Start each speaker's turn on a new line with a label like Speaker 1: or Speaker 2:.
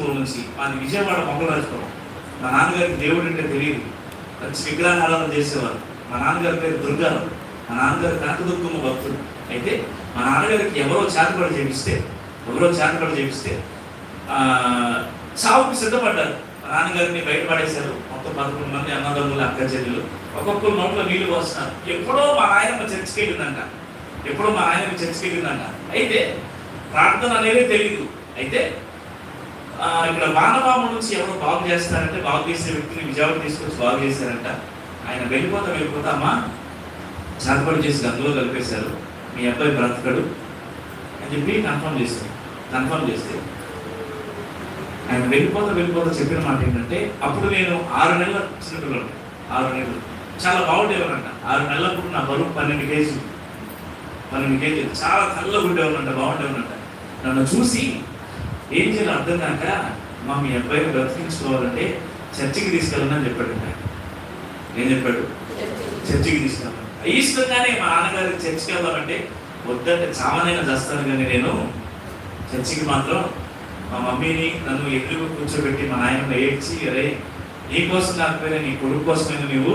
Speaker 1: రాజపురం నుంచి, మాది విజయవాడ మంగళరాజపురం. మా నాన్నగారికి దేవుడు అంటే తెలియదు, మంచి విగ్రహారాధన చేసేవారు. మా నాన్నగారి పేరు దుర్గారావు. మా నాన్నగారు కనకదుర్గమ్మ భక్తుడు. అయితే మా నాన్నగారికి ఎవరో చేతబడి చేపిస్తే చావుకు సిద్ధపడ్డారు. మా నాన్నగారిని బయటపడేశారు. మొత్తం 11 మంది అన్నదమ్ములు, అక్క చెల్లెలు. ఒక్కొక్కరు నోట్లో నీళ్లు పోస్తున్నారు. ఎప్పుడో మా నాయనమ్మ చర్చికి వెళ్ళిందంట. అయితే ప్రార్థన అనేది తెలియదు. అయితే ఇక్కడ వానపాము నుంచి ఎవరో బాగు చేస్తారంటే, బాగు చేసే వ్యక్తిని విజయవాడ తీసుకొచ్చి బాగు చేశారంట. ఆయన వెళ్ళిపోతా అమ్మా చేతబడి చేసి అందులో కలిపేశారు, మీ అబ్బాయి బ్రతకడు అని చెప్పి కన్ఫర్మ్ చేస్తే ఆయన వెళ్ళిపోతా చెప్పిన మాట ఏంటంటే, అప్పుడు నేను 6 నెలల చిన్నపిల్లలు, 6 నెలలు చాలా బాగుండేవారంట. 6 నెలలప్పుడు నా బరువు 12 కేజీలు, చాలా తెల్లగా ఉండేవారంట, బాగుండేవారంట. నన్ను చూసి ఏం చేయాలో అర్థం కాక, మీ అబ్బాయిని బ్రతికించుకోవాలంటే చర్చికి తీసుకెళ్ళనని చెప్పాడు. ఏం చెప్పాడు? చర్చికి తీసుకెళ్ళాను. ఇష్టంగానే మా నాన్నగారికి చర్చికి వెళ్దామంటే, వద్దంటే చావనైనా చేస్తాను కానీ నేను చర్చికి మాత్రం, మా మమ్మీని నన్ను ఎదురు కూర్చోబెట్టి మా నాయన ఏడ్చి, అరే నీ కోసం కాకపోయినా నీ కొడుకు కోసమైనా నువ్వు